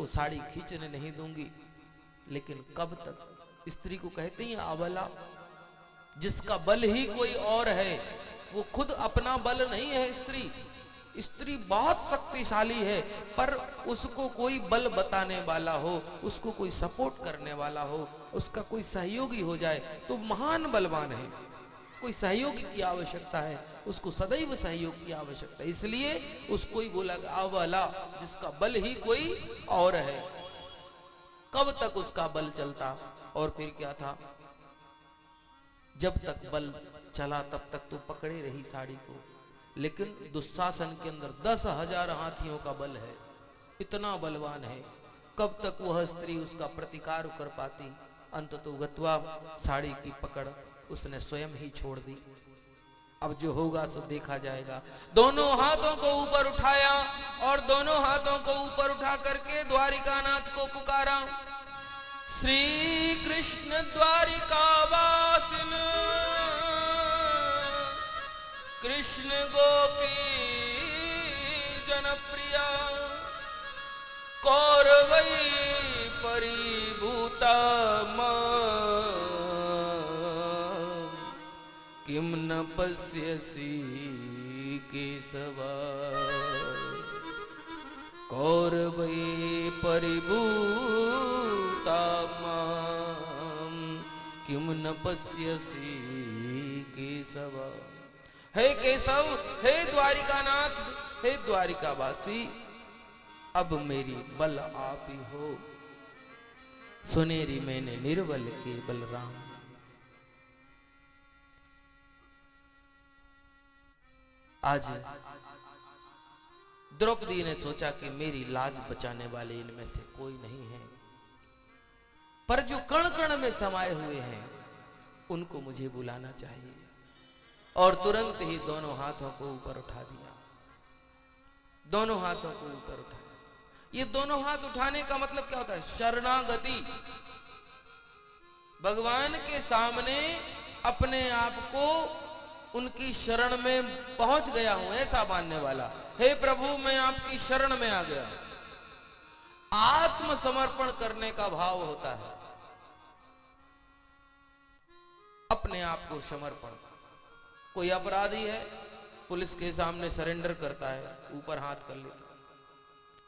साड़ी खींचने नहीं दूंगी। लेकिन कब तक? स्त्री को कहते हैं अबला, जिसका बल ही कोई और है, वो खुद अपना बल नहीं है। स्त्री बहुत शक्तिशाली है, पर उसको कोई बल बताने वाला हो, उसको कोई सपोर्ट करने वाला हो, उसका कोई सहयोगी हो जाए तो महान बलवान है। कोई सहयोगी की आवश्यकता है, उसको सदैव सहयोग की आवश्यकता है। इसलिए उसको ही बोला अबला, जिसका बल ही कोई और है। कब तक उसका बल चलता? और फिर क्या था? जब तक बल चला तब तक तो पकड़े रही साड़ी को, लेकिन दुशासन के अंदर 10,000 हाथियों का बल है, इतना बलवान है। कब तक वह स्त्री उसका प्रतिकार कर पाती? अंततोगत्वा साड़ी की पकड़ उसने स्वयं ही छोड़ दी। अब जो होगा सो देखा जाएगा। दोनों हाथों को ऊपर उठाया और दोनों हाथों को ऊपर उठा करके द्वारिकानाथ को पुकारा। श्री कृष्ण द्वारिकावासिन कृष्ण गोपी जनप्रिया कौरवै परिभूता किम न पश्यसि केशवा कौरवै परिभूता किम न पश्यसि केशवा। हे केशव, हे द्वारिकानाथ, हे द्वारिकावासी, अब मेरी बल आप ही हो। सुनेरी मैंने निर्बल के बलराम। आज द्रौपदी ने सोचा कि मेरी लाज बचाने वाले इनमें से कोई नहीं है, पर जो कण कण में समाये हुए हैं उनको मुझे बुलाना चाहिए। और तुरंत ही दोनों हाथों को ऊपर उठा दिया। दोनों हाथों को ऊपर उठा। ये दोनों हाथ उठाने का मतलब क्या होता है? शरणागति। भगवान के सामने अपने आप को उनकी शरण में पहुंच गया हूं, ऐसा मानने वाला। हे प्रभु, मैं आपकी शरण में आ गया। आत्मसमर्पण करने का भाव होता है, अपने आप को समर्पण। कोई अपराधी है, पुलिस के सामने सरेंडर करता है, ऊपर हाथ कर लेता,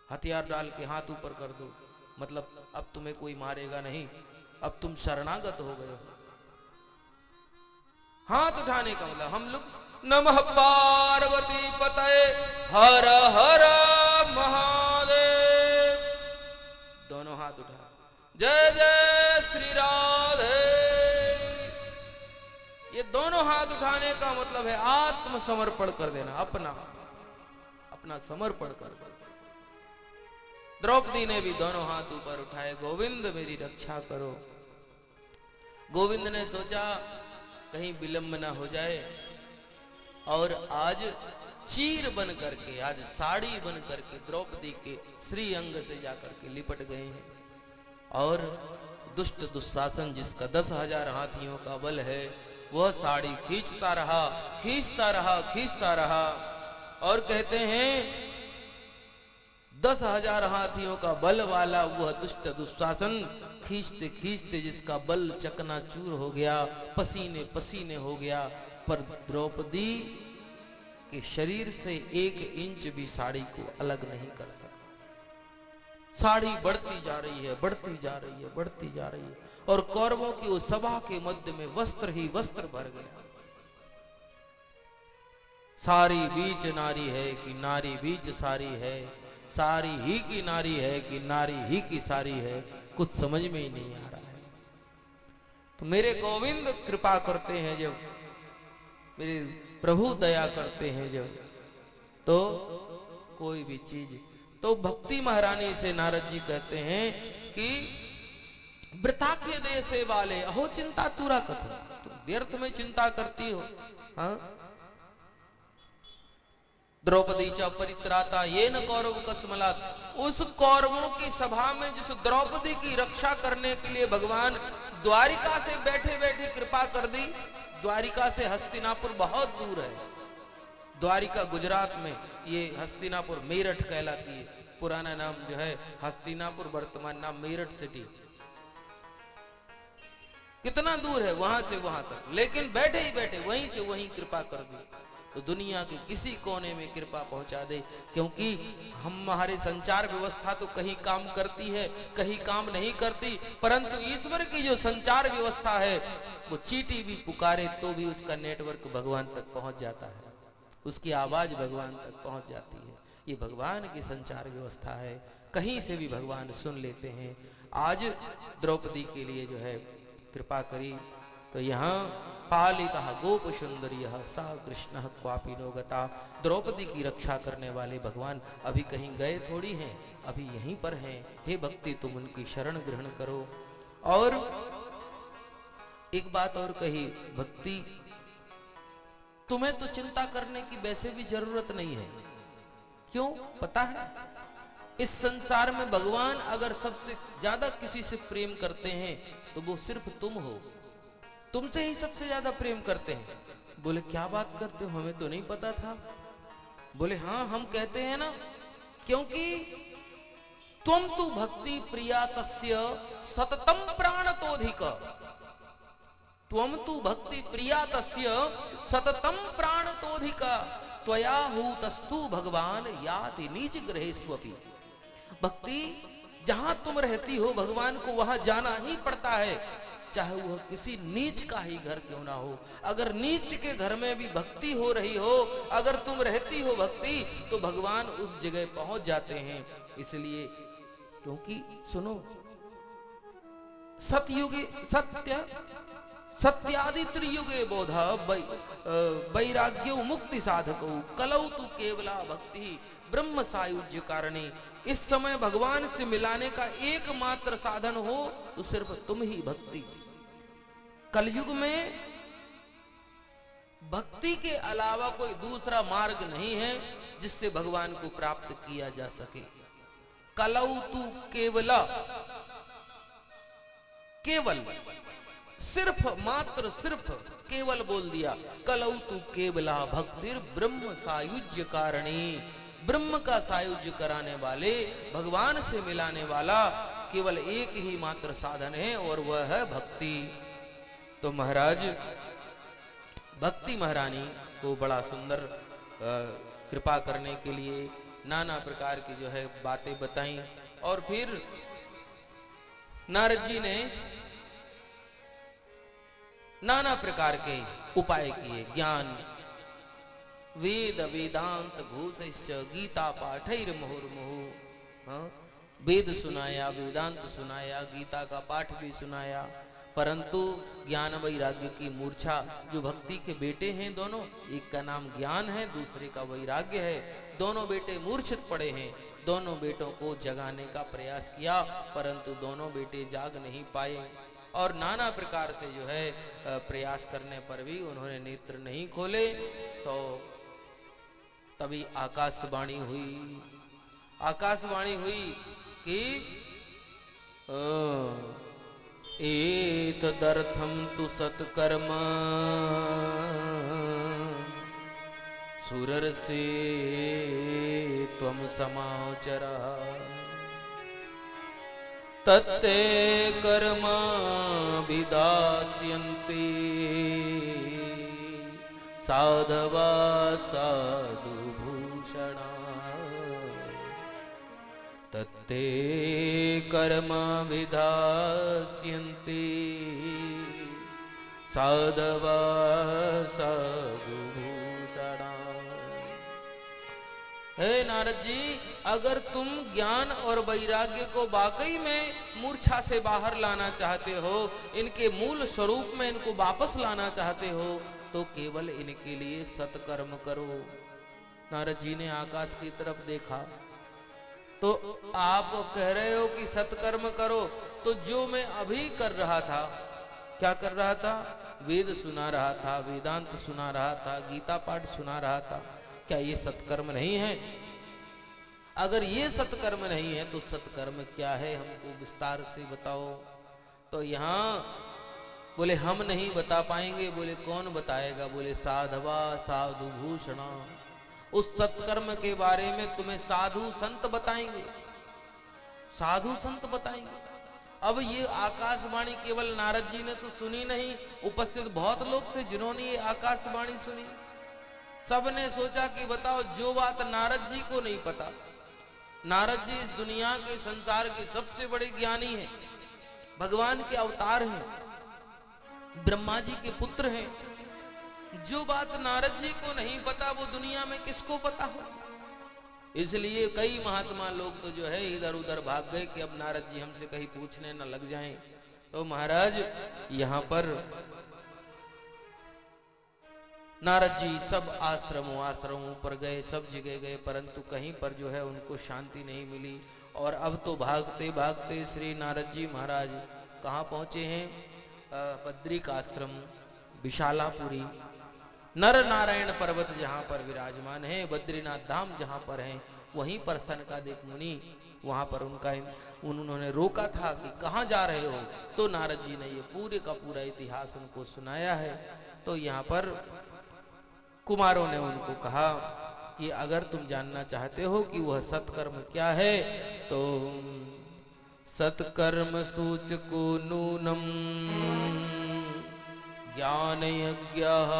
हथियार डाल के हाथ ऊपर कर दो, मतलब अब तुम्हें कोई मारेगा नहीं, अब तुम शरणागत हो गए हो। हाथ उठाने का मतलब हम लोग नमः पार्वती पतये हर हर महादेव, दोनों हाथ उठा, जय जय श्री राधे। ये दोनों हाथ उठाने का मतलब है आत्मसमर्पण कर देना, अपना समर्पण कर देना। द्रौपदी ने भी दोनों हाथ ऊपर उठाए, गोविंद मेरी रक्षा करो। गोविंद ने सोचा कहीं विलंब ना हो जाए, और आज चीर बन करके, आज साड़ी बन करके द्रौपदी के श्री अंग से जाकर के लिपट गए हैं। और दुष्ट दुशासन, जिसका 10,000 हाथियों का बल है, वह साड़ी खींचता रहा, खींचता रहा, खींचता रहा। और कहते हैं 10,000 हाथियों का बल वाला वह दुष्ट दुशासन खींचते खींचते जिसका बल चकनाचूर हो गया, पसीने पसीने हो गया, पर द्रौपदी के शरीर से 1 इंच भी साड़ी को अलग नहीं कर सका। साड़ी बढ़ती जा रही है, बढ़ती जा रही है, बढ़ती जा रही है, और कौरवों की उस सभा के मध्य में वस्त्र ही वस्त्र भर गया। सारी बीच नारी है कि नारी बीच सारी है, सारी ही की नारी है कि नारी ही की सारी है, कुछ समझ में ही नहीं आ रहा है। तो मेरे गोविंद कृपा करते हैं जब, मेरे प्रभु दया करते हैं जब, तो कोई भी चीज। तो भक्ति महारानी से नारद जी कहते हैं कि वृथा के देश वाले अहो चिंता तुरा कथन, तुम व्यर्थ में चिंता करती हो। हाँ, द्रौपदी च परित्राता ये न कौरव कसमलात, उस कौरवों की सभा में जिस द्रौपदी की रक्षा करने के लिए भगवान द्वारिका से बैठे बैठे कृपा कर दी। द्वारिका से हस्तिनापुर बहुत दूर है, द्वारिका गुजरात में, ये हस्तिनापुर मेरठ कहलाती है। पुराना नाम जो है हस्तिनापुर, वर्तमान नाम मेरठ सिटी। कितना दूर है वहां से वहां तक, लेकिन बैठे ही बैठे वहीं से वहीं कृपा कर दी तो दुनिया के किसी कोने में कृपा पहुंचा दे। क्योंकि हमारे संचार व्यवस्था तो कहीं काम करती है, कहीं काम नहीं करती, परंतु ईश्वर की जो संचार व्यवस्था है वो चींटी भी पुकारे तो भी उसका नेटवर्क भगवान तक पहुंच जाता है, उसकी आवाज भगवान तक पहुंच जाती है। ये भगवान की संचार व्यवस्था है, कहीं से भी भगवान सुन लेते हैं। आज द्रौपदी के लिए जो है कृपा करी तो यहाँ पालिता गोप सुंदरी सा कृष्ण क्वापी नो गता। द्रौपदी की रक्षा करने वाले भगवान अभी कहीं गए थोड़ी हैं, अभी यहीं पर हैं। हे भक्ति तुम उनकी शरण ग्रहण करो। और एक बात और कही, भक्ति तुम्हें तो चिंता करने की वैसे भी जरूरत नहीं है। क्यों पता है? इस संसार में भगवान अगर सबसे ज्यादा किसी से प्रेम करते हैं तो वो सिर्फ तुम हो, तुमसे ही सबसे ज्यादा प्रेम करते हैं। बोले क्या बात करते हो, हमें तो नहीं पता था। बोले हाँ हम कहते हैं ना, क्योंकि त्वं तु भक्ति प्रिया तस्य सततम प्राणतोधिक। त्वं तु भक्ति प्रिया तस्य सततम प्राणतोधिक त्वया हूतस्तु भगवान याति नीच गृहेष्वपि। भक्ति जहां तुम रहती हो भगवान को वहां जाना ही पड़ता है, चाहे वह किसी नीच का ही घर क्यों ना हो। अगर नीच के घर में भी भक्ति हो रही हो, अगर तुम रहती हो भक्ति, तो भगवान उस जगह पहुंच जाते हैं। इसलिए क्योंकि सुनो, सतयुगे सत्य सत्यादि त्रियुगे बोध वैराग्यो मुक्ति साधको कलौ तु केवला भक्ति ब्रह्म सायुज्य कारणे। इस समय भगवान से मिलाने का एकमात्र साधन हो तो सिर्फ तुम ही भक्ति। कलयुग में भक्ति के अलावा कोई दूसरा मार्ग नहीं है जिससे भगवान को प्राप्त किया जा सके। कलौ तु केवला, केवल सिर्फ मात्र सिर्फ केवल बोल दिया। कलौ तु केवला भक्तिर ब्रह्म सायुज्य कारणी। ब्रह्म का सायुज्य कराने वाले, भगवान से मिलाने वाला केवल एक ही मात्र साधन है और वह है भक्ति। तो महाराज भक्ति महारानी को बड़ा सुंदर कृपा करने के लिए नाना प्रकार की जो है बातें बताई। और फिर नारद जी ने नाना प्रकार के उपाय किए। ज्ञान वेद वेदांत घोषश्च गीता पाठैर मुहुर्मुहु। वेद सुनाया, वेदांत सुनाया, गीता का पाठ भी सुनाया, परंतु ज्ञान वैराग्य की मूर्छा, जो भक्ति के बेटे हैं दोनों, एक का नाम ज्ञान है, दूसरे का वैराग्य है, दोनों बेटे मूर्छित पड़े हैं। दोनों बेटों को जगाने का प्रयास किया परंतु दोनों बेटे जाग नहीं पाए और नाना प्रकार से जो है प्रयास करने पर भी उन्होंने नेत्र नहीं खोले। तो तभी आकाशवाणी हुई, आकाशवाणी हुई कि एतदर्थं तु सत्कर्म सुरर्षे त्वं समाचर तत्ते कर्म विदास्यन्ति साधवा साधुभूषणा। तत्ते कर्म विदास्यन्ति साधवा साधुभूषणा। हे नारद जी, अगर तुम ज्ञान और वैराग्य को वाकई में मूर्छा से बाहर लाना चाहते हो, इनके मूल स्वरूप में इनको वापस लाना चाहते हो, तो केवल इनके लिए सत्कर्म करो। नारद जी ने आकाश की तरफ देखा तो आप कह रहे हो कि सत्कर्म करो, तो जो मैं अभी कर रहा था, क्या कर रहा था? वेद सुना रहा था, वेदांत सुना रहा था, गीता पाठ सुना रहा था, क्या ये सत्कर्म नहीं है? अगर ये सत्कर्म नहीं है तो सत्कर्म क्या है, हमको विस्तार से बताओ। तो यहाँ बोले हम नहीं बता पाएंगे। बोले कौन बताएगा? बोले साधवा साधुभूषणा। उस सत्कर्म के बारे में तुम्हें साधु संत बताएंगे, साधु संत बताएंगे। अब ये आकाशवाणी केवल नारद जी ने तो सुनी नहीं, उपस्थित बहुत लोग थे जिन्होंने ये आकाशवाणी सुनी। सबने सोचा कि बताओ, जो बात नारद जी को नहीं पता, नारद जी इस दुनिया के संसार के सबसे बड़े ज्ञानी हैं, भगवान के अवतार हैं, ब्रह्मा जी के पुत्र हैं, जो बात नारद जी को नहीं पता वो दुनिया में किसको पता हो। इसलिए कई महात्मा लोग तो जो है इधर उधर भाग गए कि अब नारद जी हमसे कहीं पूछने न लग जाएं। तो महाराज यहाँ पर नारद जी सब आश्रमों पर गए, सब जगह गए, परंतु कहीं पर जो है उनको शांति नहीं मिली। और अब तो भागते भागते श्री नारद जी महाराज कहाँ पहुंचे हैं? बद्रिक आश्रम, विशालापुरी, नर नारायण पर्वत जहाँ पर विराजमान है, बद्रीनाथ धाम जहाँ पर है, वहीं पर सनकादिक मुनि वहाँ पर उन्होंने रोका था कि कहाँ जा रहे हो। तो नारद जी ने ये पूरे का पूरा इतिहास उनको सुनाया है। तो यहाँ पर कुमारों ने उनको कहा कि अगर तुम जानना चाहते हो कि वह सत्कर्म क्या है तो सत्कर्म सूचको नूनम ज्ञान यज्ञः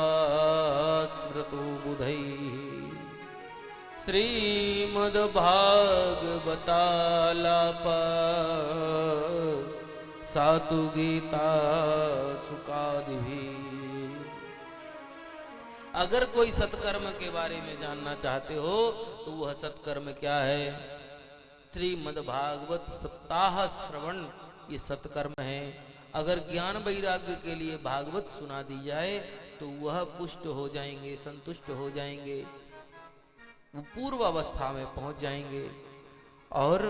स्मृतो बुधैः श्रीमद्भागवतालाप सातु गीता सुकादिभिः। अगर कोई सत्कर्म के बारे में जानना चाहते हो तो वह सत्कर्म क्या है? श्रीमद्भागवत सप्ताह श्रवण ये सत्कर्म है। अगर ज्ञान वैराग्य के लिए भागवत सुना दी जाए तो वह पुष्ट हो जाएंगे, संतुष्ट हो जाएंगे, वो पूर्व अवस्था में पहुंच जाएंगे। और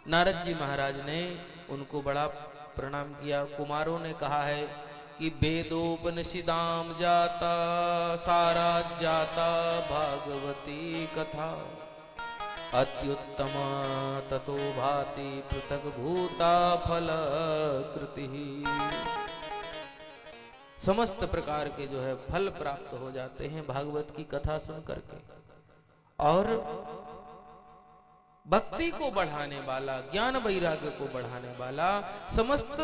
नारद जी महाराज ने उनको बड़ा प्रणाम किया। कुमारों ने कहा है कि वेदोपनिषदाम जाता सारा जाता भागवती कथा अत्युत्तमा ततो भाति पृथक भूता फल कृति। समस्त प्रकार के जो है फल प्राप्त हो जाते हैं भागवत की कथा सुन करके। और भक्ति को बढ़ाने वाला, ज्ञान वैराग्य को बढ़ाने वाला, समस्त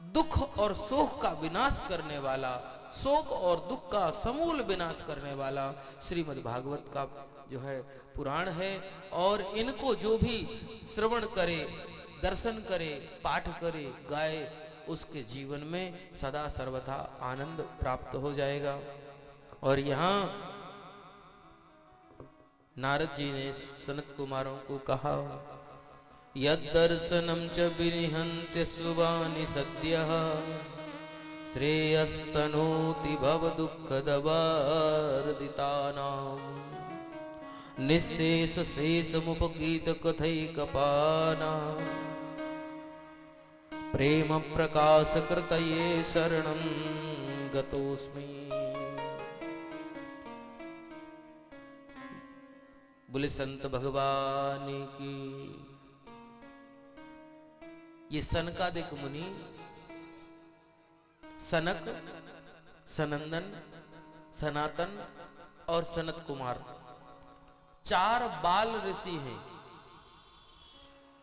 दुख और शोक का विनाश करने वाला, शोक और दुख का समूल विनाश करने वाला श्रीमद् भागवत का जो है पुराण है। और इनको जो भी श्रवण करे, दर्शन करे, पाठ करे, गाए, उसके जीवन में सदा सर्वथा आनंद प्राप्त हो जाएगा। और यहाँ नारद जी ने सनत कुमारों को कहा, यद्दर्शनं च विनिहन्त्य शुभानि सद्यः श्रेयस्तनोति भवदुःखदवर्धितानां निःशेष शेषमुपगीत कथैकपानां प्रेम प्रकाश कृतये शरणं गतोऽस्मि। बोले संत भगवान की। ये सनकादिक मुनि, सनक, सनंदन, सनातन और सनत कुमार, चार बाल ऋषि हैं।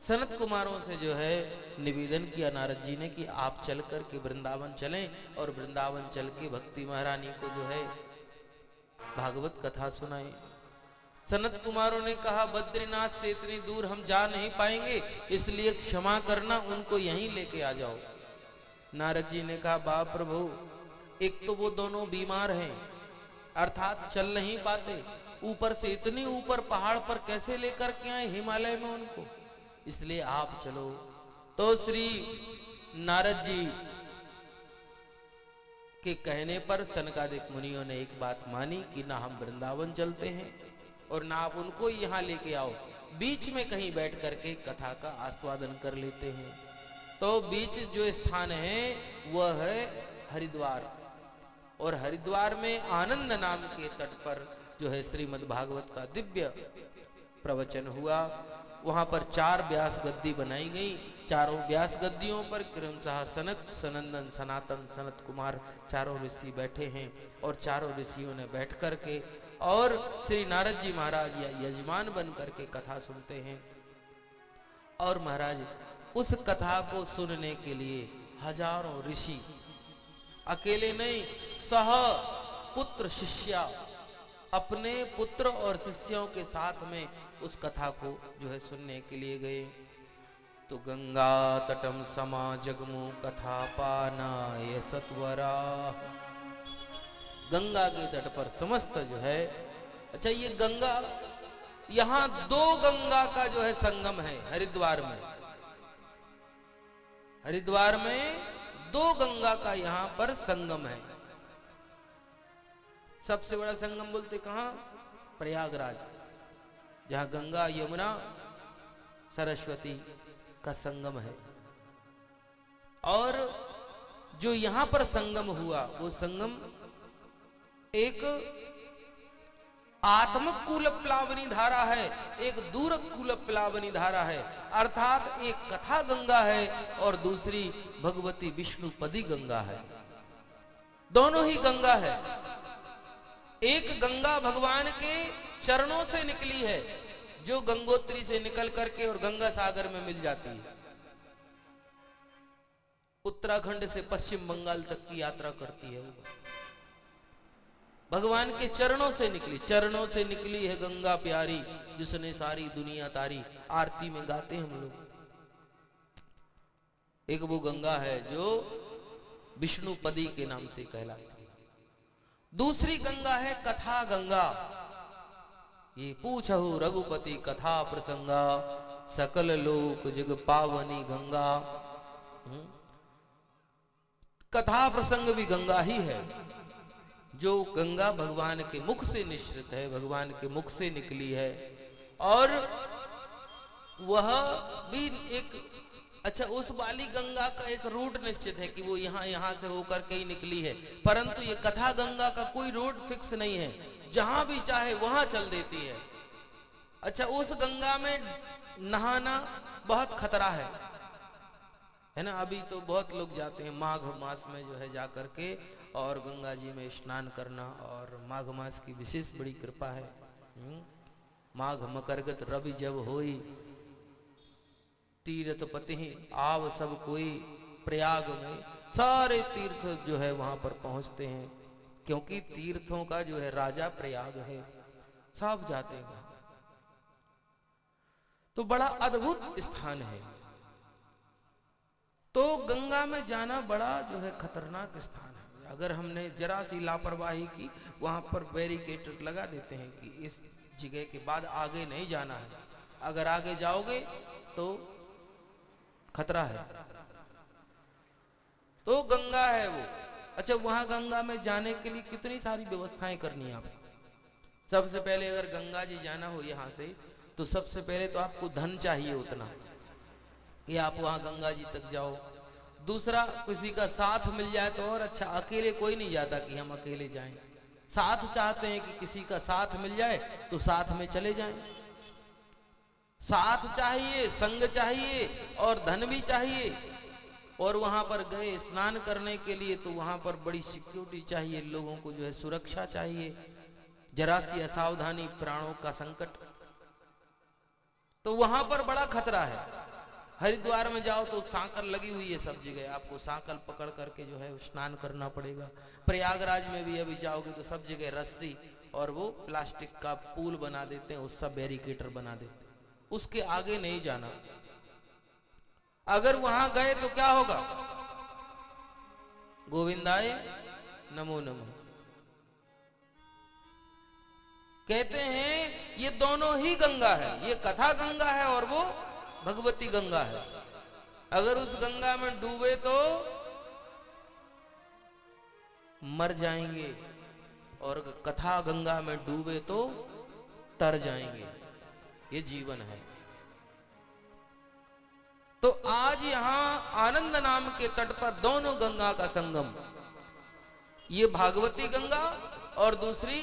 सनत कुमारों से जो है निवेदन किया नारद जी ने कि आप चल कर के वृंदावन चलें और वृंदावन चल के भक्ति महारानी को जो है भागवत कथा सुनाएं। सनत कुमारों ने कहा, बद्रीनाथ से इतनी दूर हम जा नहीं पाएंगे, इसलिए क्षमा करना, उनको यहीं लेके आ जाओ। नारद जी ने कहा, बाप प्रभु, एक तो वो दोनों बीमार हैं, अर्थात चल नहीं पाते, ऊपर से इतनी ऊपर पहाड़ पर कैसे लेकर के आए हिमालय में उनको, इसलिए आप चलो। तो श्री नारद जी के कहने पर सनकादिक मुनियों ने एक बात मानी कि ना हम वृंदावन चलते हैं और ना आप उनको यहाँ लेके आओ, बीच में कहीं बैठ करके कथा का आस्वादन कर लेते हैं। तो बीच जो स्थान है वह है हरिद्वार, और हरिद्वार में आनंद नाम के तट पर जो है श्रीमद् भागवत का दिव्य प्रवचन हुआ। वहां पर 4 व्यास गद्दी बनाई गई, चारों व्यास गद्दियों पर क्रमशः सनक, सनंदन, सनातन, सनत कुमार चारों ऋषि बैठे हैं और चारों ऋषियों ने बैठ करके और श्री नारद जी महाराज या यजमान बन करके कथा सुनते हैं। और महाराज उस कथा को सुनने के लिए हजारों ऋषि अकेले नहीं, सह पुत्र शिष्या अपने पुत्र और शिष्यों के साथ में उस कथा को जो है सुनने के लिए गए। तो गंगा तटम समा जगमु कथा पानाय सत्वरा, गंगा के तट पर समस्त जो है, अच्छा ये गंगा, यहां दो गंगा का जो है संगम है हरिद्वार में। हरिद्वार में दो गंगा का यहां पर संगम है। सबसे बड़ा संगम बोलते कहां? प्रयागराज, जहां गंगा यमुना सरस्वती का संगम है। और जो यहां पर संगम हुआ वो संगम एक आत्मक कूल प्लावनी धारा है, एक दूरक कूल प्लावनी धारा है, अर्थात एक कथा गंगा है और दूसरी भगवती विष्णुपदी गंगा है। दोनों ही गंगा है। एक गंगा भगवान के चरणों से निकली है, जो गंगोत्री से निकल करके और गंगा सागर में मिल जाती है। उत्तराखंड से पश्चिम बंगाल तक की यात्रा करती है वो। भगवान के चरणों से निकली, चरणों से निकली है गंगा प्यारी, जिसने सारी दुनिया तारी। आरती में गाते हैं हम लोग। एक वो गंगा है जो विष्णुपदी के नाम से कहलाती है। दूसरी गंगा है कथा गंगा। ये पूछहु रघुपति कथा प्रसंगा, सकल लोक जग पावनी गंगा। कथा प्रसंग भी गंगा ही है। जो गंगा भगवान के मुख से निश्रित है, भगवान के मुख से निकली है। और वह भी एक, अच्छा उस वाली गंगा का एक रूट निश्चित है कि वो यहां से होकर के ही निकली है, परंतु ये कथा गंगा का कोई रूट फिक्स नहीं है, जहां भी चाहे वहां चल देती है। अच्छा उस गंगा में नहाना बहुत खतरा है ना। अभी तो बहुत लोग जाते हैं माघ मास में जो है जाकर के और गंगा जी में स्नान करना, और माघ मास की विशेष बड़ी कृपा है। माघ मकरगत रवि जब होई, तीर्थ पति आव सब कोई। प्रयाग में सारे तीर्थ जो है वहां पर पहुंचते हैं, क्योंकि तीर्थों का जो है राजा प्रयाग है, सब जाते हैं। तो बड़ा अद्भुत स्थान है। तो गंगा में जाना बड़ा जो है खतरनाक स्थान है। अगर हमने जरा सी लापरवाही की, वहां पर बैरिकेड लगा देते हैं कि इस जगह के बाद आगे नहीं जाना है, अगर आगे जाओगे तो खतरा है। तो गंगा है वो। अच्छा वहां गंगा में जाने के लिए कितनी सारी व्यवस्थाएं करनी है आपको। सबसे पहले अगर गंगा जी जाना हो यहां से, तो सबसे पहले तो आपको धन चाहिए उतना कि आप वहां गंगा जी तक जाओ। दूसरा, किसी का साथ मिल जाए तो और अच्छा। अकेले कोई नहीं जाता कि हम अकेले जाएं, साथ चाहते हैं कि किसी का साथ मिल जाए तो साथ में चले जाएं। साथ चाहिए, संग चाहिए और धन भी चाहिए। और वहां पर गए स्नान करने के लिए तो वहां पर बड़ी सिक्योरिटी चाहिए, लोगों को जो है सुरक्षा चाहिए, जरा सी असावधानी प्राणों का संकट। तो वहां पर बड़ा खतरा है। हरिद्वार में जाओ तो सांकल लगी हुई है सब जगह, आपको सांकल पकड़ करके जो है स्नान करना पड़ेगा। प्रयागराज में भी अभी जाओगे तो सब जगह रस्सी और वो प्लास्टिक का पुल बना देते हैं, उसका बैरिकेटर बना देते हैं, उसके आगे नहीं जाना। अगर वहां गए तो क्या होगा? गोविंदाय नमो नमो। कहते हैं ये दोनों ही गंगा है, ये कथा गंगा है और वो भगवती गंगा है। अगर उस गंगा में डूबे तो मर जाएंगे, और कथा गंगा में डूबे तो तर जाएंगे। ये जीवन है। तो आज यहां आनंद नाम के तट पर दोनों गंगा का संगम, ये भागवती गंगा और दूसरी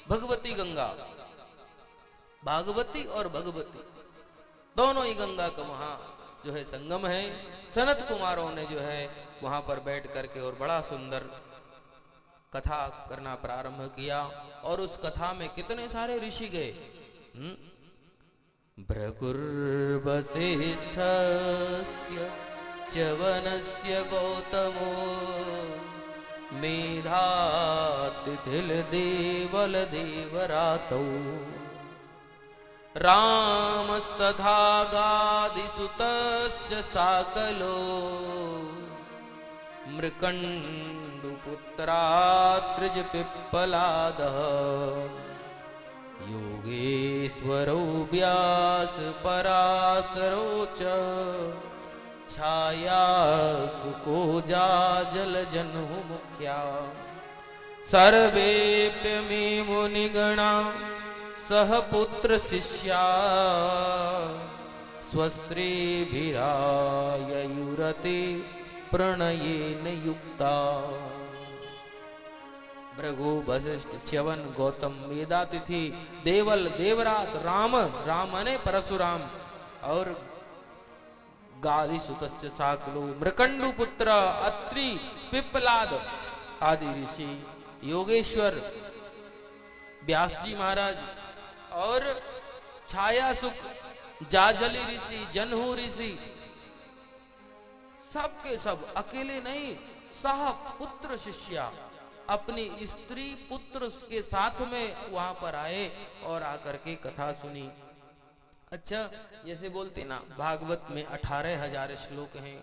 भगवती गंगा। भागवती और भगवती दोनों ही गंगा का वहां जो है संगम है। सनत कुमारों ने जो है वहां पर बैठ करके और बड़ा सुंदर कथा करना प्रारंभ किया और उस कथा में कितने सारे ऋषि गए। भृगुर्वसिष्ठस्य च्यवनस्य गौतमो मेधातिथिर्देवलदेवरातौ रामस्तथा गादिसुतश्च साकलो मृकण्डुपुत्रात्रिज पिप्पलादः योगेश्वरो व्यासपराशरो च छायासुकोजा जलजह्नुः मुख्या सर्वेऽप्यमे मुनिगणा सह पुत्र शिष्या स्वस्त्रीभिराययुरते प्रणयेन युक्ता। भृगु वशिष्ठ च्यवन गौतम मेधातिथि देवल देवरात राम रामने परशुराम और गादी सुतश्च साकलो मृकंडु पुत्र अत्रि पिप्पलाद आदि ऋषि योगेश्वर व्यास जी महाराज और छाया सुख जाजली ऋषि जन्हू ऋषि सबके सब अकेले नहीं सह पुत्र शिष्या अपनी स्त्री पुत्र के साथ में वहां पर आए और आकर के कथा सुनी। अच्छा जैसे बोलते ना भागवत में 18,000 श्लोक हैं,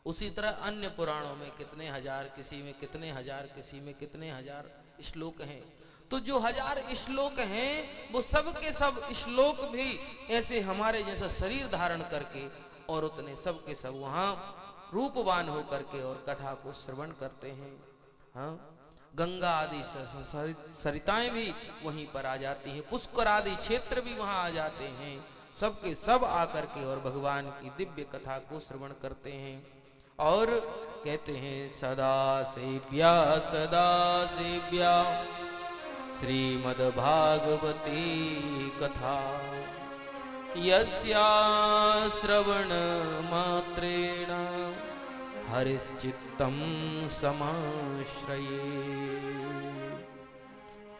उसी तरह अन्य पुराणों में कितने हजार, किसी में कितने हजार, किसी में कितने हजार श्लोक हैं। तो जो 1000 श्लोक हैं वो सब के सब श्लोक भी ऐसे हमारे जैसा शरीर धारण करके और उतने सब के सब वहां रूपवान होकर के और कथा को श्रवण करते हैं। हाँ गंगा आदि सरिताएं भी वहीं पर आ जाती हैं, पुष्कर आदि क्षेत्र भी वहां आ जाते हैं, सबके सब आकर के और भगवान की दिव्य कथा को श्रवण करते हैं। और कहते हैं सदा सेव्या श्रीमद्भागवती कथा यस्या श्रवण मात्रेण हरिश्चित्तम समाश्रये।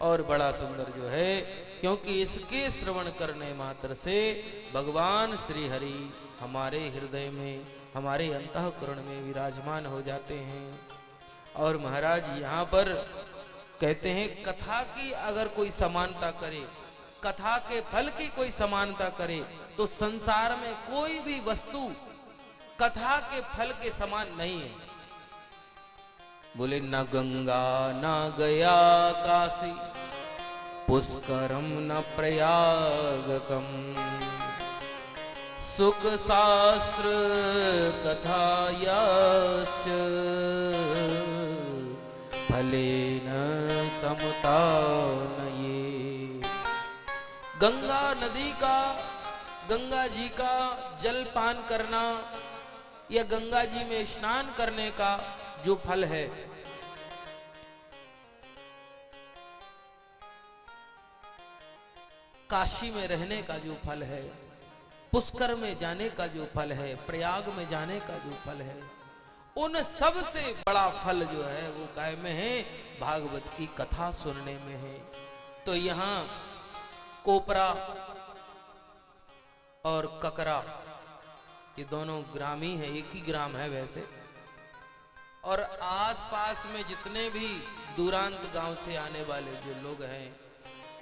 और बड़ा सुंदर जो है क्योंकि इसके श्रवण करने मात्र से भगवान श्री हरि हमारे हृदय में हमारे अंतःकरण में विराजमान हो जाते हैं। और महाराज यहाँ पर कहते हैं कथा की अगर कोई समानता करे, कथा के फल की कोई समानता करे तो संसार में कोई भी वस्तु कथा के फल के समान नहीं है। बोले न गंगा न गया काशी पुष्करम न प्रयागकम सुख शास्त्र कथा यस्य फलेन समता नये। गंगा नदी का, गंगा जी का जल पान करना या गंगा जी में स्नान करने का जो फल है, काशी में रहने का जो फल है, पुष्कर में जाने का जो फल है, प्रयाग में जाने का जो फल है, उन सब से बड़ा फल जो है वो काय में है, भागवत की कथा सुनने में है। तो यहाँ कोपरा और ककरा ये दोनों ग्राम ही है, एक ही ग्राम है वैसे, और आसपास में जितने भी दूरांत गांव से आने वाले जो लोग हैं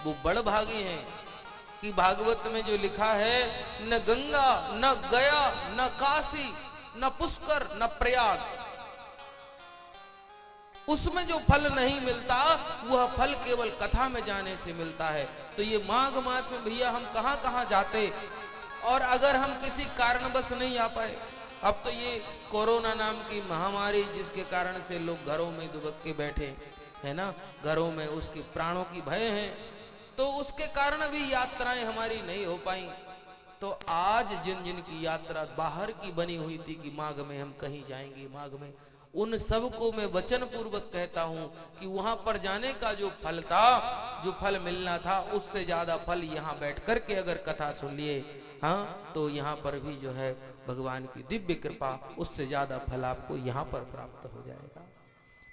वो बड़ भागी हैं कि भागवत में जो लिखा है न गंगा न गया न काशी न पुष्कर न प्रयाग, उसमें जो फल नहीं मिलता वह फल केवल कथा में जाने से मिलता है। तो ये माघ मास में भैया हम कहां कहां जाते, और अगर हम किसी कारणवश नहीं आ पाए, अब तो ये कोरोना नाम की महामारी जिसके कारण से लोग घरों में दुबक के बैठे है ना, घरों में उसके प्राणों की भय है, तो उसके कारण भी यात्राएं हमारी नहीं हो पाई। तो आज जिन जिन की यात्रा बाहर की बनी हुई थी कि माघ में हम कहीं जाएंगे माघ में, उन सब को मैं वचन पूर्वक कहता हूं कि वहां पर जाने का जो फल था, जो फल मिलना था, उससे ज्यादा फल यहाँ बैठ करके अगर कथा सुन लिए, हाँ, तो यहाँ पर भी जो है भगवान की दिव्य कृपा, उससे ज्यादा फल आपको यहाँ पर प्राप्त हो जाएगा।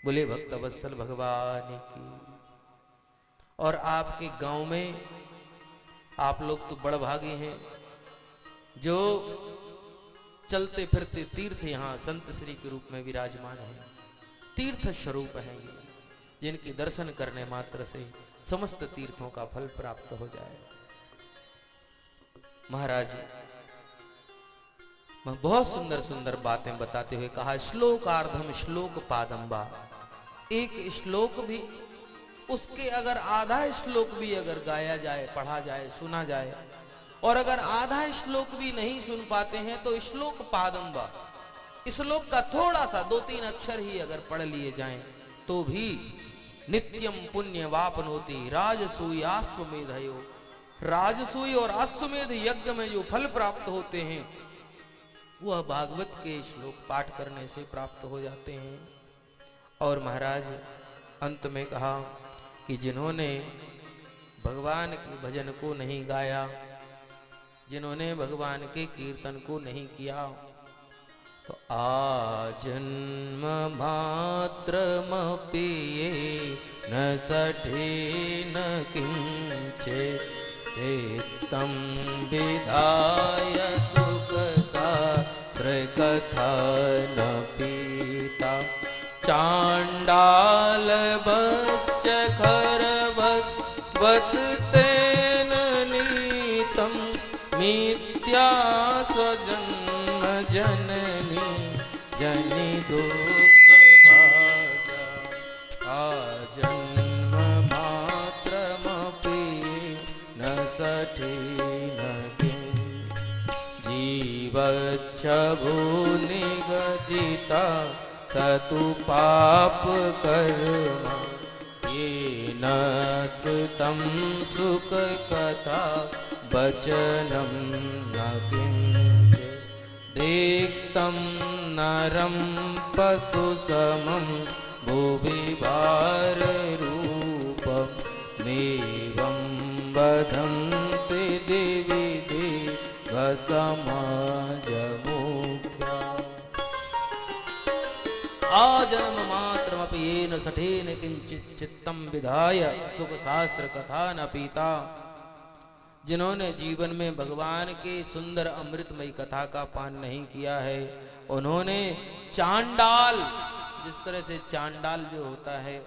बोले भक्त वत्सल भगवान की। और आपके गांव में आप लोग तो बड़ भागी हैं, जो चलते फिरते तीर्थ यहाँ संत श्री के रूप में विराजमान है, तीर्थ स्वरूप है ये, जिनके दर्शन करने मात्र से समस्त तीर्थों का फल प्राप्त हो जाए। महाराज बहुत सुंदर सुंदर बातें बताते हुए कहा, श्लोकार्धम श्लोक पादंबा, एक श्लोक भी, उसके अगर आधा श्लोक भी अगर गाया जाए, पढ़ा जाए, सुना जाए, और अगर आधा श्लोक भी नहीं सुन पाते हैं तो श्लोक पादंबा, श्लोक का थोड़ा सा 2-3 अक्षर ही अगर पढ़ लिए जाएं तो भी नित्यम पुण्य वापनोति राजसूयाश्वमेधयो, राजसूय और अश्वमेध यज्ञ में जो फल प्राप्त होते हैं वह भागवत के श्लोक पाठ करने से प्राप्त हो जाते हैं। और महाराज अंत में कहा कि जिन्होंने भगवान के भजन को नहीं गाया, जिन्होंने भगवान के कीर्तन को नहीं किया, तो आजन्म मात्रमपि न सठे न किंचित् तेक्तं विधाय कथा न पीता, चांडाल बच्च खरवत तेन नीतम, मिथ्या स्वजन्म जननी जनि दुख भागा, आजन्म मात्रमपि न सठे न जीवच्छभु निगदिता सतु पाप कर्मा, येन कृतं सुख कथा वचनं न किंचित्, दीक्तं नरं पशु समं भुवि भाररूपं, मेवं वदन्ति दिवि समाज मुख्या, आजन्म मात्रमपि येन सठेन किंचित् चित्तं विधाय सुख शास्त्र कथा न पीता, जिन्होंने जीवन में भगवान के सुंदर अमृतमयी कथा का पान नहीं किया है, उन्होंने चांडाल, जिस तरह से चांडाल जो होता है,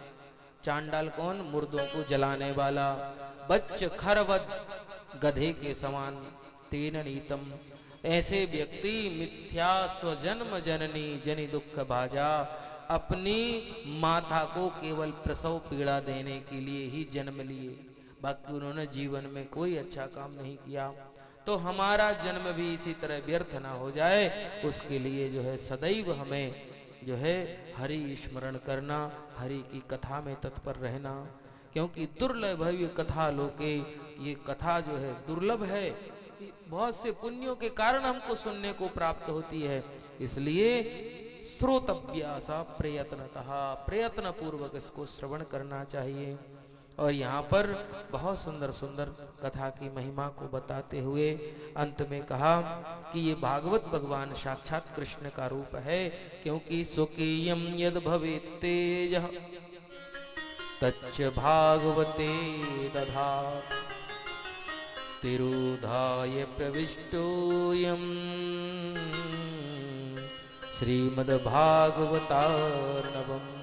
चांडाल कौन, मुर्दों को जलाने वाला, बच्च खरवत गधे के समान, तेन नीतम, ऐसे व्यक्ति मिथ्या स्वजन्म जननी जनि दुख भाजा, अपनी माता को केवल प्रसव पीड़ा देने के लिए ही जन्म लिए, बाकी उन्होंने जीवन में कोई अच्छा काम नहीं किया। तो हमारा जन्म भी इसी तरह व्यर्थ ना हो जाए, उसके लिए जो है सदैव हमें जो है हरि स्मरण करना, हरि की कथा में तत्पर रहना, क्योंकि दुर्लभ है कथा लोके, ये कथा जो है दुर्लभ है, बहुत से पुण्यों के कारण हमको सुनने को प्राप्त होती है, इसलिए श्रोतव्यासा प्रयत्नतः, प्रयत्न पूर्वक इसको श्रवण करना चाहिए। और यहाँ पर बहुत सुंदर सुंदर कथा की महिमा को बताते हुए अंत में कहा कि ये भागवत भगवान साक्षात कृष्ण का रूप है, क्योंकि स्वकीयम यद भवेत् तेजः तच्च भागवते दधात्, तिरुधाय प्रविष्टोऽयं श्रीमद्भागवतार्णवम्।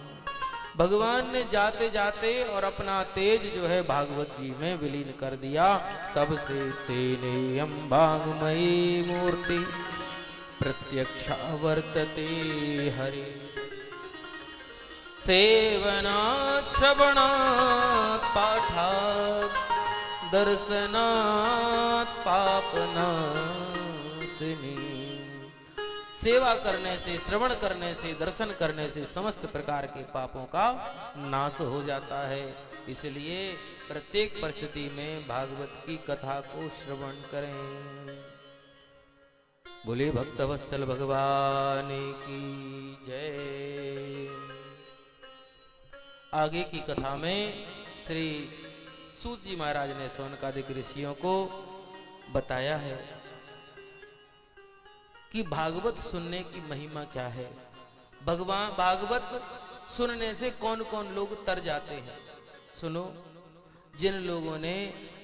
भगवान ने जाते जाते और अपना तेज जो है भागवत जी में विलीन कर दिया, तब से तेनेयं वाङ्मयी मूर्ति प्रत्यक्षा वर्तते हरि, सेवनात् श्रवणात् पाठात् दर्शनात् पापनाशिनी। सेवा करने से, श्रवण करने से, दर्शन करने से समस्त प्रकार के पापों का नाश हो जाता है। इसलिए प्रत्येक परिस्थिति में भागवत की कथा को श्रवण करें। बोले भक्तवत्सल भगवान की जय। आगे की कथा में श्री सूत जी महाराज ने सौनकादिक ऋषियों को बताया है कि भागवत सुनने की महिमा क्या है। भगवान भागवत सुनने से कौन कौन लोग तर जाते हैं। सुनो, जिन लोगों ने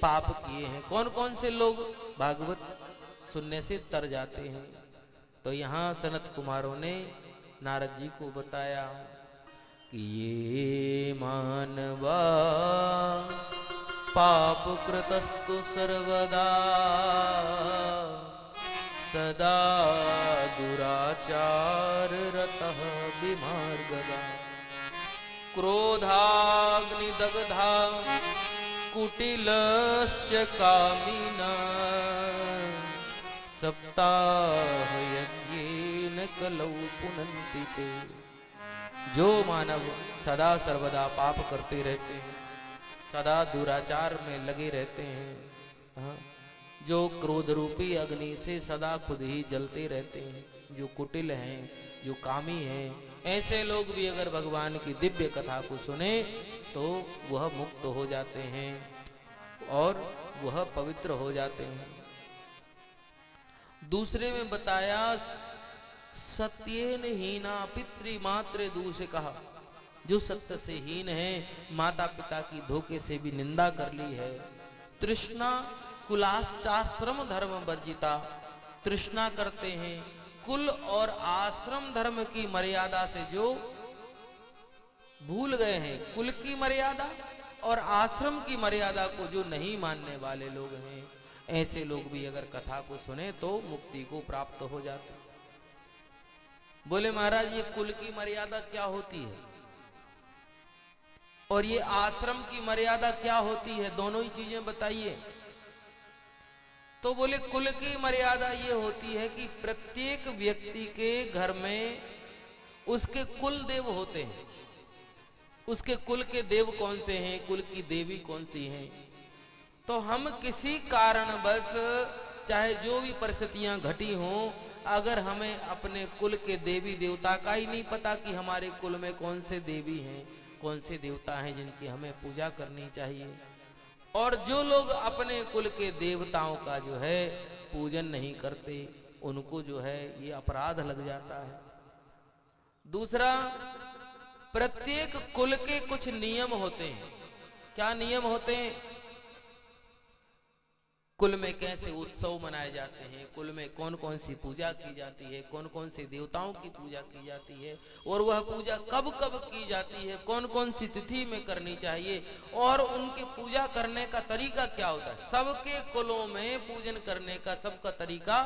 पाप किए हैं, कौन कौन से लोग भागवत सुनने से तर जाते हैं। तो यहाँ सनत कुमारों ने नारद जी को बताया कि ये मानवा पाप कृतस्तु सर्वदा सदा दुराचार रतः विमार्गदा क्रोधाग्निदग्धा कुटिलश्च कामिना सप्ताह यज्ञेन कलौ पुनन्ति ते। जो मानव सदा सर्वदा पाप करते रहते हैं, सदा दुराचार में लगे रहते हैं, जो क्रोध रूपी अग्नि से सदा खुद ही जलते रहते हैं, जो कुटिल हैं, जो कामी हैं, ऐसे लोग भी अगर भगवान की दिव्य कथा को सुने तो वह मुक्त हो जाते हैं और वह पवित्र हो जाते हैं। दूसरे में बताया सत्येन हीना पितृमात्र दूष कहा, जो सत्य से हीन है, माता पिता की धोखे से भी निंदा कर ली है। तृष्णा कुलाश्चाश्रम धर्म वर्जिता, तृष्णा करते हैं, कुल और आश्रम धर्म की मर्यादा से जो भूल गए हैं, कुल की मर्यादा और आश्रम की मर्यादा को जो नहीं मानने वाले लोग हैं, ऐसे लोग भी अगर कथा को सुने तो मुक्ति को प्राप्त हो जाते। बोले महाराज, ये कुल की मर्यादा क्या होती है और ये आश्रम की मर्यादा क्या होती है, दोनों ही चीजें बताइए। तो बोले कुल की मर्यादा ये होती है कि प्रत्येक व्यक्ति के घर में उसके कुल देव होते हैं, उसके कुल के देव कौन से हैं, कुल की देवी कौन सी हैं। तो हम किसी कारणवश चाहे जो भी परिस्थितियां घटी हों, अगर हमें अपने कुल के देवी देवता का ही नहीं पता कि हमारे कुल में कौन से देवी हैं, कौन से देवता हैं जिनकी हमें पूजा करनी चाहिए, और जो लोग अपने कुल के देवताओं का जो है पूजन नहीं करते, उनको जो है ये अपराध लग जाता है। दूसरा, प्रत्येक कुल के कुछ नियम होते हैं। क्या नियम होते हैं? कुल में कैसे उत्सव मनाए जाते हैं, कुल में कौन कौन सी पूजा की जाती है, कौन कौन से देवताओं की पूजा की जाती है, और वह पूजा कब कब की जाती है, कौन कौन सी तिथि में करनी चाहिए, और उनकी पूजा करने का तरीका क्या होता है। सबके कुलों में पूजन करने का सबका तरीका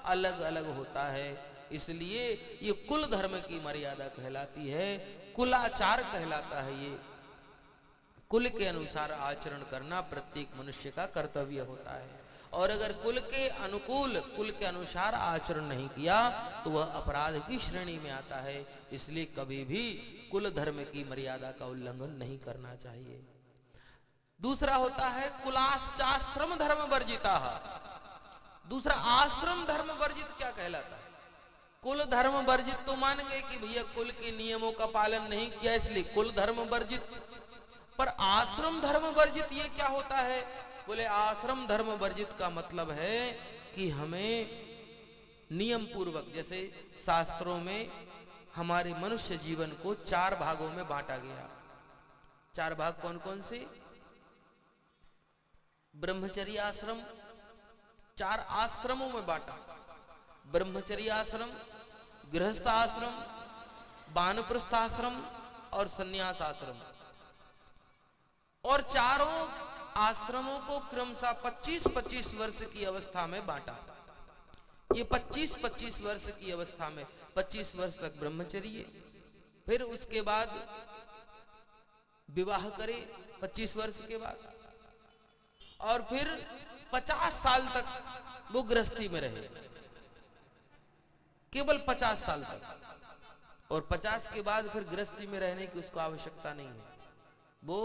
अलग अलग होता है। इसलिए ये कुल धर्म की मर्यादा कहलाती है, कुलाचार कहलाता है। ये कुल के अनुसार आचरण करना प्रत्येक मनुष्य का कर्तव्य होता है, और अगर कुल के अनुकूल, कुल के अनुसार आचरण नहीं किया तो वह अपराध की श्रेणी में आता है। इसलिए कभी भी कुल धर्म की मर्यादा का उल्लंघन नहीं करना चाहिए। दूसरा होता है कुलाश्चाश्रम धर्म वर्जिता। दूसरा, आश्रम धर्म वर्जित क्या कहलाता है? कुल धर्म वर्जित तो मान गए कि भैया कुल के नियमों का पालन नहीं किया इसलिए कुल धर्म वर्जित, पर आश्रम धर्म वर्जित ये क्या होता है? बोले आश्रम धर्म वर्जित का मतलब है कि हमें नियम पूर्वक, जैसे शास्त्रों में हमारे मनुष्य जीवन को 4 भागों में बांटा गया। 4 भाग कौन कौन से? ब्रह्मचर्य आश्रम 4 आश्रमों में बांटा। ब्रह्मचर्य आश्रम, गृहस्थ आश्रम, वानप्रस्थ आश्रम और संन्यास आश्रम। और चारों आश्रमों को क्रमशः 25-25 वर्ष की अवस्था में बांटा। ये 25-25 वर्ष की अवस्था में 25 वर्ष तक ब्रह्मचर्य, फिर उसके बाद विवाह करे 25 वर्ष के बाद, और फिर 50 साल तक वो गृहस्थी में रहे, केवल 50 साल तक। और 50 के बाद फिर गृहस्थी में रहने की उसको आवश्यकता नहीं है। वो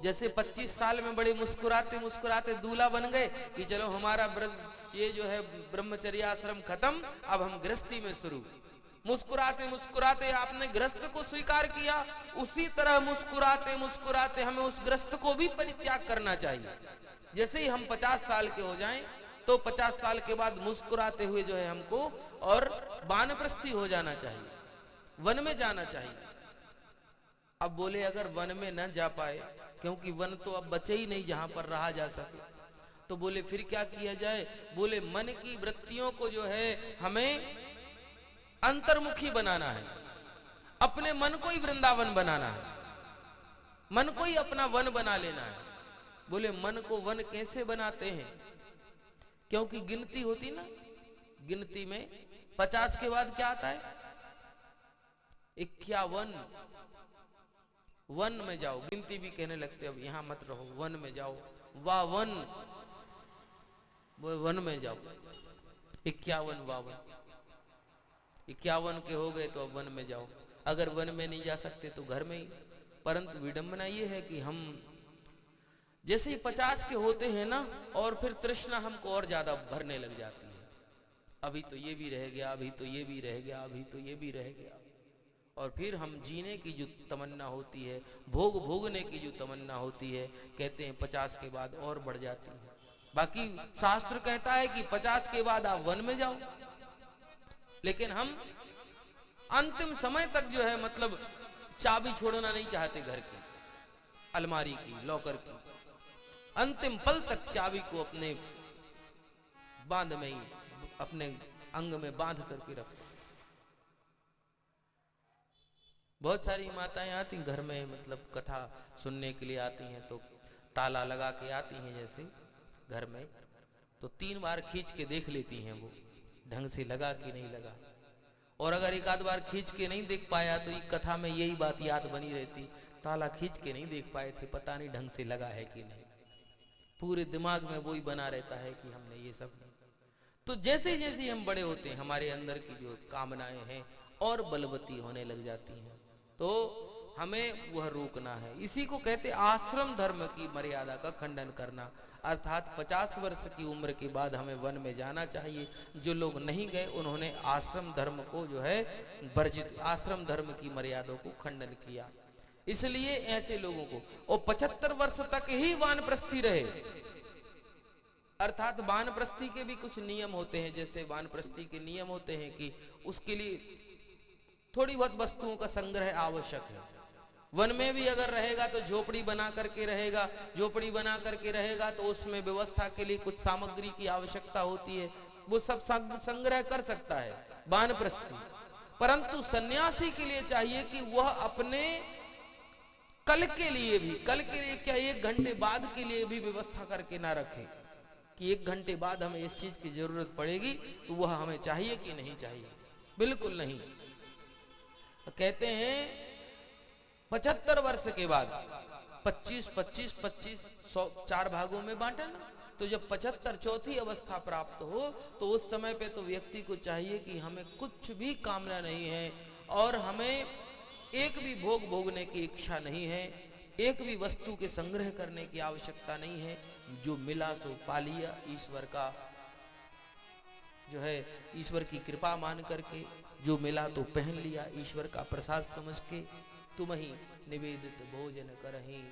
जैसे 25 साल में बड़े मुस्कुराते मुस्कुराते दूल्हा बन गए कि चलो हमारा ये जो है ब्रह्मचर्य आश्रम खत्म, अब हम गृहस्थी में शुरू। मुस्कुराते मुस्कुराते आपने गृहस्थ को स्वीकार किया, उसी तरह मुस्कुराते मुस्कुराते हमें उस गृहस्थ को भी परित्याग करना चाहिए। जैसे ही हम 50 साल के हो जाएं तो 50 साल के बाद मुस्कुराते हुए जो है हमको और वानप्रस्थी हो जाना चाहिए, वन में जाना चाहिए। अब बोले अगर वन में न जा पाए, क्योंकि वन तो अब बचे ही नहीं जहां पर रहा जा सके, तो बोले फिर क्या किया जाए? बोले मन की वृत्तियों को जो है हमें अंतर्मुखी बनाना है, अपने मन को ही वृंदावन बनाना है, मन को ही अपना वन बना लेना है। बोले मन को वन कैसे बनाते हैं? क्योंकि गिनती होती ना, गिनती में 50 के बाद क्या आता है? 51। वन में जाओ, गिनती भी कहने लगते अब यहां मत रहो, वन में जाओ, वाह वन, वन में जाओ। 51 52 51 के हो गए तो अब वन में जाओ। अगर वन में नहीं जा सकते तो घर में ही। परंतु विडंबना ये है कि हम जैसे ही 50 के होते हैं ना, और फिर तृष्णा हमको और ज्यादा भरने लग जाती है। अभी तो ये भी रह गया, अभी तो ये भी रह गया, अभी तो ये भी रह गया, और फिर हम जीने की जो तमन्ना होती है, भोगने की जो तमन्ना होती है, कहते हैं 50 के बाद और बढ़ जाती है। बाकी शास्त्र कहता है कि 50 के बाद आप वन में जाओ, लेकिन हम अंतिम समय तक जो है मतलब चाबी छोड़ना नहीं चाहते घर की, अलमारी की, लॉकर की। अंतिम पल तक चाबी को अपने बांध में ही, अपने अंग में बांध करके रखते। बहुत सारी माताएं आती घर में, मतलब कथा सुनने के लिए आती हैं, तो ताला लगा के आती हैं जैसे घर में, तो 3 बार खींच के देख लेती हैं वो ढंग से लगा कि नहीं लगा। और अगर एक आध बार खींच के नहीं देख पाया तो एक कथा में यही बात याद बनी रहती, ताला खींच के नहीं देख पाए थे, पता नहीं ढंग से लगा है कि नहीं। पूरे दिमाग में वही बना रहता है कि हमने ये सब। तो जैसे जैसे हम बड़े होते हैं, हमारे अंदर की जो कामनाएं हैं और बलवती होने लग जाती हैं, तो हमें वह रोकना है। इसी को कहते आश्रम धर्म की मर्यादा का खंडन करना, अर्थात 50 वर्ष की उम्र के बाद हमें वन में जाना चाहिए। जो लोग नहीं गए उन्होंने आश्रम धर्म को जो है वर्जित, आश्रम धर्म की मर्यादा को खंडन किया। इसलिए ऐसे लोगों को, और 75 वर्ष तक ही वानप्रस्थी रहे, अर्थात वानप्रस्थी के भी कुछ नियम होते हैं। जैसे वानप्रस्थी के नियम होते हैं कि उसके लिए थोड़ी बहुत वस्तुओं का संग्रह आवश्यक है। वन में भी अगर रहेगा तो झोपड़ी बना करके रहेगा, झोपड़ी बना करके रहेगा तो उसमें व्यवस्था के लिए कुछ सामग्री की आवश्यकता होती है, वो सब संग्रह कर सकता है वानप्रस्थी। परंतु सन्यासी के लिए चाहिए कि वह अपने कल के लिए भी, कल के लिए क्या 1 घंटे बाद के लिए भी व्यवस्था करके ना रखे कि 1 घंटे बाद हमें इस चीज की जरूरत पड़ेगी, तो वह हमें चाहिए कि नहीं चाहिए? बिल्कुल नहीं। तो कहते हैं 75 वर्ष के बाद 25 25 25 100 4 भागों में बांटा ना, तो जब 75 चौथी अवस्था प्राप्त हो तो उस समय पे तो व्यक्ति को चाहिए कि हमें कुछ भी कामना नहीं है और हमें एक भी भोग भोगने की इच्छा नहीं है, एक भी वस्तु के संग्रह करने की आवश्यकता नहीं है। जो मिला तो पा लिया, ईश्वर का जो है, ईश्वर की कृपा मान करके जो मिला तो पहन लिया, ईश्वर का प्रसाद समझ के तुम ही निवेदित भोजन करही,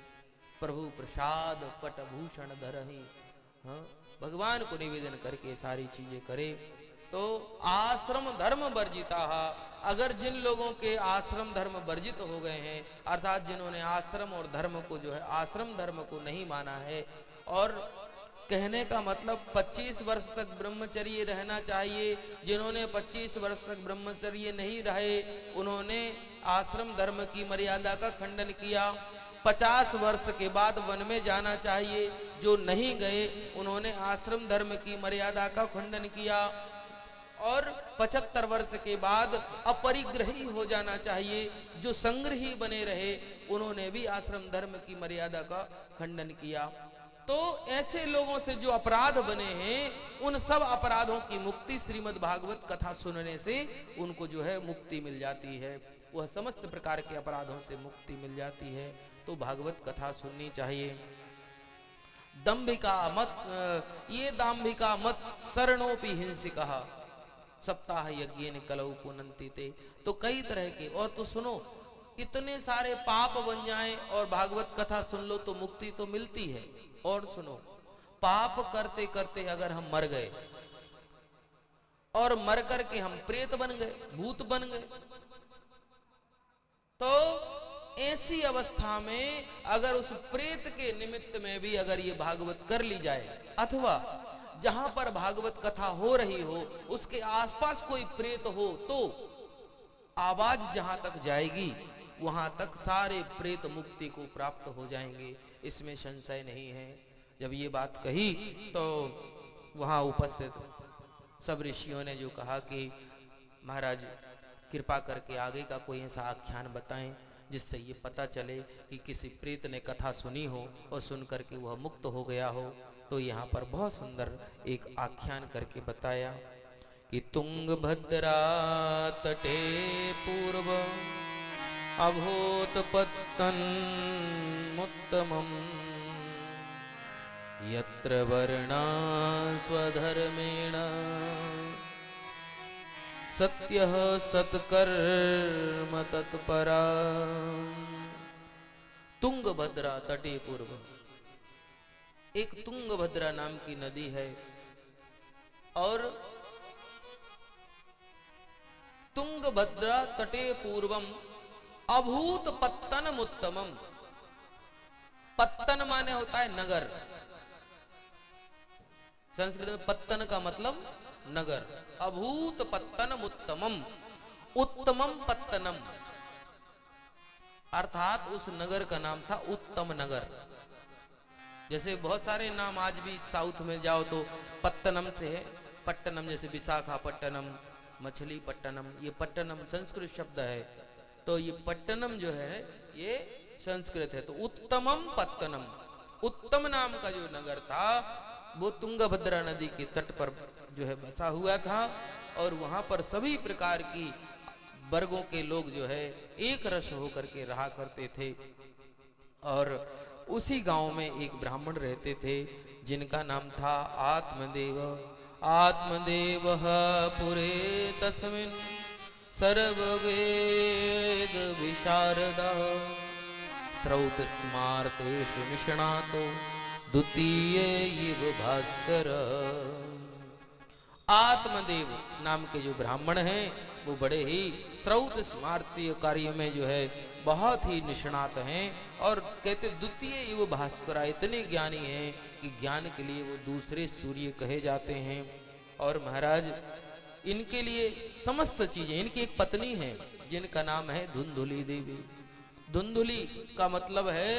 प्रभु प्रसाद पटभूषण धरही। हाँ, भगवान को निवेदन करके सारी चीजें करे। तो आश्रम धर्म वर्जिता, अगर जिन लोगों के आश्रम धर्म वर्जित हो गए हैं, अर्थात जिन्होंने आश्रम और धर्म को जो है, आश्रम धर्म को नहीं माना है, और कहने का मतलब 25 वर्ष तक ब्रह्मचर्य रहना चाहिए, जिन्होंने 25 वर्ष तक ब्रह्मचर्य नहीं रहे उन्होंने आश्रम धर्म की मर्यादा का खंडन किया। 50 वर्ष के बाद वन में जाना चाहिए, जो नहीं गए उन्होंने आश्रम धर्म की मर्यादा का खंडन किया। और 75 वर्ष के बाद अपरिग्रही हो जाना चाहिए, जो संग्रही बने रहे उन्होंने भी आश्रम धर्म की मर्यादा का खंडन किया। तो ऐसे लोगों से जो अपराध बने हैं, उन सब अपराधों की मुक्ति श्रीमद् भागवत कथा सुनने से उनको जो है मुक्ति मिल जाती है, वह समस्त प्रकार के अपराधों से मुक्ति मिल जाती है। तो भागवत कथा सुननी चाहिए। दंभिका मत, ये दाम्भिका मत शरणोपि हिंसिका, सप्ताह यज्ञेन कलौ पुनन्ति ते। तो कई तरह के, और तो सुनो, इतने सारे पाप बन जाएं और भागवत कथा सुन लो तो मुक्ति तो मिलती है। और सुनो, पाप करते करते अगर हम मर गए और मर करके हम प्रेत बन गए, भूत बन गए, तो ऐसी अवस्था में अगर उस प्रेत के निमित्त में भी अगर ये भागवत कर ली जाए, अथवा जहां पर भागवत कथा हो रही हो उसके आसपास कोई प्रेत हो, तो आवाज जहां तक जाएगी वहां तक सारे प्रेत मुक्ति को प्राप्त हो जाएंगे, इसमें संशय नहीं है। जब ये बात कही तो वहां उपस्थित सब ऋषियों ने जो कहा कि महाराज कृपा करके आगे का कोई ऐसा आख्यान बताएं जिससे ये पता चले कि किसी प्रेत ने कथा सुनी हो और सुन करके वह मुक्त हो गया हो। तो यहाँ पर बहुत सुंदर एक आख्यान करके बताया कि तुंगभद्रा तटे पूर्व अभूत पत्तन उत्तमम यत्र वर्णा स्वधर्मेण सत्यः सत्कर्म तत्परा। तुंगभद्रा तटे पूर्व, एक तुंगभद्रा नाम की नदी है और तुंगभद्रा तटे पूर्वम अभूत पत्तनम उत्तमम। पत्तन माने होता है नगर, संस्कृत में पत्तन का मतलब नगर। अभूत पत्तनम उत्तमम, उत्तमम पत्तनम अर्थात उस नगर का नाम था उत्तम नगर। जैसे बहुत सारे नाम आज भी साउथ में जाओ तो पत्तनम से है, पट्टनम जैसे विशाखापट्टनम, मछलीपट्टनम, ये पट्टनम संस्कृत शब्द है। तो ये पट्टनम जो है ये संस्कृत है। तो उत्तमम पत्तनम, उत्तम नाम का जो नगर था वो तुंगभद्रा नदी के तट पर जो है बसा हुआ था और वहां पर सभी प्रकार की वर्गों के लोग जो है एक रस होकर के रहा करते थे। और उसी गांव में एक ब्राह्मण रहते थे जिनका नाम था आत्मदेव। आत्मदेव पुरे तस्मिन् सर्ववेद विशारदा श्रौत स्मार्तेषु निष्णातो द्वितीय इव भास्कर। आत्मदेव नाम के जो ब्राह्मण हैं वो बड़े ही श्रौत स्मार्तीय कार्य में जो है बहुत ही निष्णात हैं और कहते द्वितीय इव भास्कर, इतने ज्ञानी हैं कि ज्ञान के लिए वो दूसरे सूर्य कहे जाते हैं। और महाराज इनके लिए समस्त चीजें, इनकी एक पत्नी है जिनका नाम है धुंधुली देवी। धुंधुली का मतलब है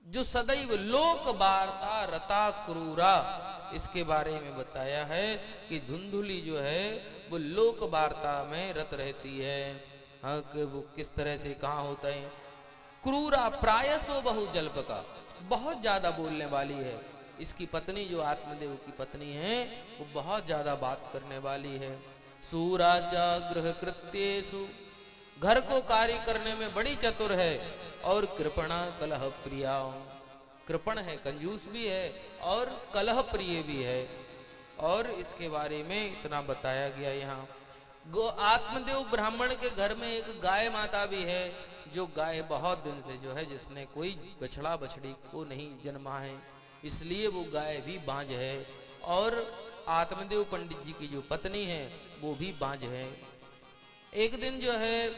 जो सदैव लोक वार्ता रता क्रूरा। इसके बारे में बताया है कि धुंधुली जो है वो लोक वार्ता में रत रहती है। हाँ, कि वो किस तरह से कहाँ होता है। क्रूरा प्रायसो बहु जल्पका, बहुत ज्यादा बोलने वाली है। इसकी पत्नी जो आत्मदेव की पत्नी है वो बहुत ज्यादा बात करने वाली है। सूराचा गृह कृत्येषु, घर को कार्य करने में बड़ी चतुर है। और कृपणा कलह प्रिया, कृपण है, कंजूस भी है और कलह प्रिय भी है। और इसके बारे में इतना बताया गया यहाँ। आत्मदेव ब्राह्मण के घर में एक गाय माता भी है जो गाय बहुत दिन से जो है जिसने कोई बछड़ा बछड़ी को नहीं जन्मा है, इसलिए वो गाय भी बांझ है। और आत्मदेव पंडित जी की जो पत्नी है वो भी बांझ है। एक दिन जो है